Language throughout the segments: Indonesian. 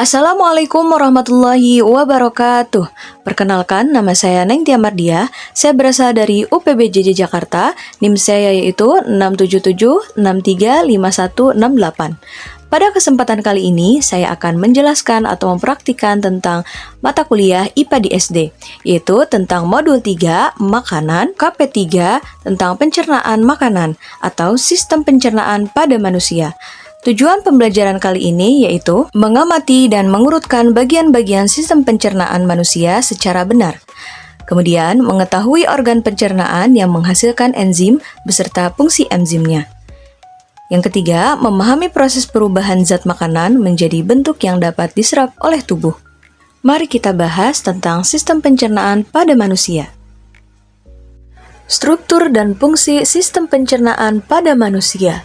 Assalamualaikum warahmatullahi wabarakatuh. Perkenalkan, nama saya Neng Tia Mardia. Saya berasal dari UPBJJ Jakarta. NIM saya yaitu 677635168. Pada kesempatan kali ini, saya akan menjelaskan atau mempraktikkan tentang mata kuliah IPA di SD, yaitu tentang Modul 3, Makanan, KP3, tentang pencernaan makanan atau sistem pencernaan pada manusia. Tujuan pembelajaran kali ini yaitu mengamati dan mengurutkan bagian-bagian sistem pencernaan manusia secara benar. Kemudian, mengetahui organ pencernaan yang menghasilkan enzim beserta fungsi enzimnya. Yang ketiga, memahami proses perubahan zat makanan menjadi bentuk yang dapat diserap oleh tubuh. Mari kita bahas tentang sistem pencernaan pada manusia. Struktur dan fungsi sistem pencernaan pada manusia.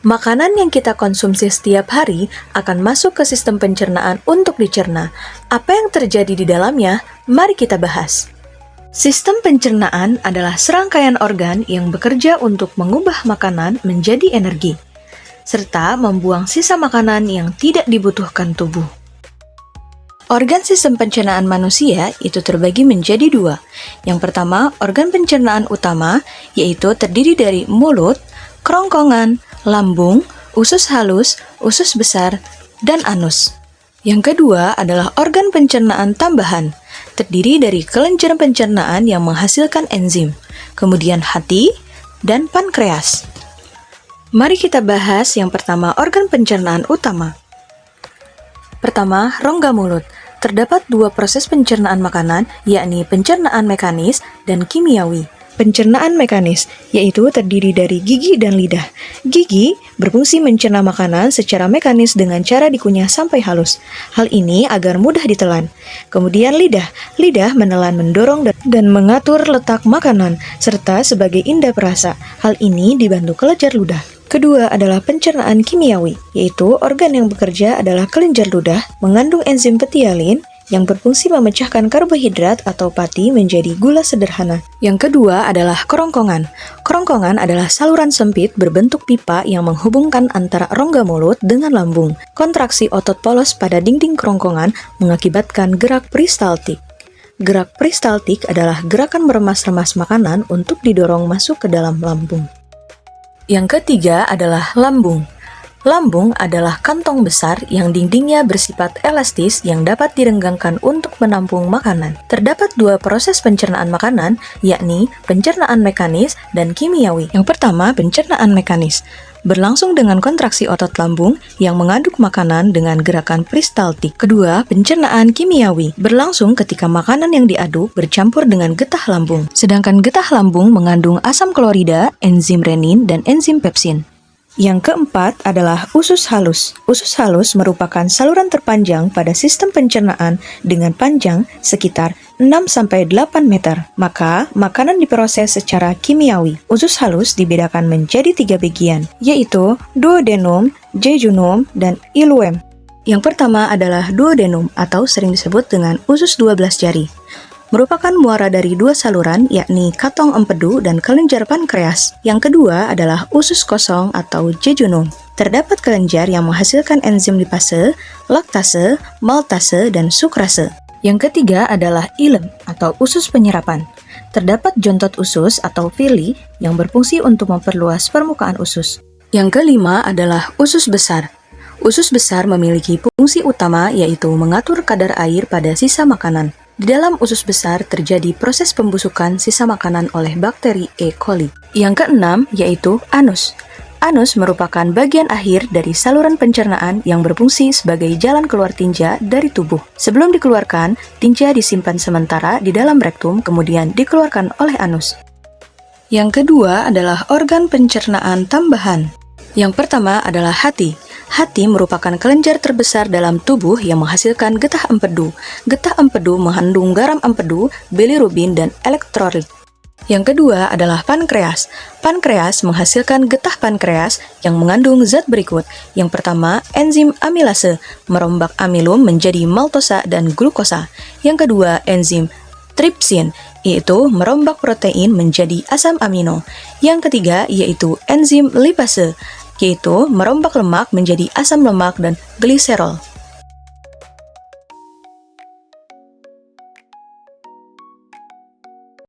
Makanan yang kita konsumsi setiap hari akan masuk ke sistem pencernaan untuk dicerna. Apa yang terjadi di dalamnya? Mari kita bahas. Sistem pencernaan adalah serangkaian organ yang bekerja untuk mengubah makanan menjadi energi, serta membuang sisa makanan yang tidak dibutuhkan tubuh. Organ sistem pencernaan manusia itu terbagi menjadi dua. Yang pertama, organ pencernaan utama, yaitu terdiri dari mulut, kerongkongan, lambung, usus halus, usus besar, dan anus. Yang kedua adalah organ pencernaan tambahan, terdiri dari kelenjar pencernaan yang menghasilkan enzim, kemudian hati, dan pankreas. Mari kita bahas yang pertama, organ pencernaan utama. Pertama, rongga mulut. Terdapat dua proses pencernaan makanan, yakni pencernaan mekanis dan kimiawi. Pencernaan mekanis, yaitu terdiri dari gigi dan lidah. Gigi berfungsi mencerna makanan secara mekanis dengan cara dikunyah sampai halus. Hal ini agar mudah ditelan. Kemudian lidah. Lidah menelan, mendorong, dan mengatur letak makanan, serta sebagai indera perasa. Hal ini dibantu kelenjar ludah. Kedua adalah pencernaan kimiawi, yaitu organ yang bekerja adalah kelenjar ludah, mengandung enzim petialin, yang berfungsi memecahkan karbohidrat atau pati menjadi gula sederhana. Yang kedua adalah kerongkongan. Kerongkongan adalah saluran sempit berbentuk pipa yang menghubungkan antara rongga mulut dengan lambung. Kontraksi otot polos pada dinding kerongkongan mengakibatkan gerak peristaltik. Gerak peristaltik adalah gerakan meremas-remas makanan untuk didorong masuk ke dalam lambung. Yang ketiga adalah lambung. Lambung adalah kantong besar yang dindingnya bersifat elastis yang dapat direnggangkan untuk menampung makanan. Terdapat dua proses pencernaan makanan, yakni pencernaan mekanis dan kimiawi. Yang pertama, pencernaan mekanis, berlangsung dengan kontraksi otot lambung yang mengaduk makanan dengan gerakan peristaltik. Kedua, pencernaan kimiawi, berlangsung ketika makanan yang diaduk bercampur dengan getah lambung. Sedangkan getah lambung mengandung asam klorida, enzim renin, dan enzim pepsin. Yang keempat adalah usus halus. Usus halus merupakan saluran terpanjang pada sistem pencernaan dengan panjang sekitar 6-8 meter. Maka, makanan diproses secara kimiawi. Usus halus dibedakan menjadi 3 bagian, yaitu duodenum, jejunum, dan ileum. Yang pertama adalah duodenum atau sering disebut dengan usus 12 jari. Merupakan muara dari dua saluran, yakni katong empedu dan kelenjar pankreas. Yang kedua adalah usus kosong atau jejunum. Terdapat kelenjar yang menghasilkan enzim lipase, laktase, maltase, dan sukrase. Yang ketiga adalah ileum atau usus penyerapan. Terdapat jontot usus atau villi yang berfungsi untuk memperluas permukaan usus. Yang kelima adalah usus besar. Usus besar memiliki fungsi utama yaitu mengatur kadar air pada sisa makanan. Di dalam usus besar terjadi proses pembusukan sisa makanan oleh bakteri E. coli. Yang keenam yaitu anus. Anus merupakan bagian akhir dari saluran pencernaan yang berfungsi sebagai jalan keluar tinja dari tubuh. Sebelum dikeluarkan, tinja disimpan sementara di dalam rektum, kemudian dikeluarkan oleh anus. Yang kedua adalah organ pencernaan tambahan. Yang pertama adalah hati. Hati merupakan kelenjar terbesar dalam tubuh yang menghasilkan getah empedu. Getah empedu mengandung garam empedu, bilirubin, dan elektrolit. Yang kedua adalah pankreas. Pankreas menghasilkan getah pankreas yang mengandung zat berikut. Yang pertama, enzim amilase, merombak amilum menjadi maltosa dan glukosa. Yang kedua, enzim tripsin, yaitu merombak protein menjadi asam amino. Yang ketiga, yaitu enzim lipase, yaitu merombak lemak menjadi asam lemak dan gliserol.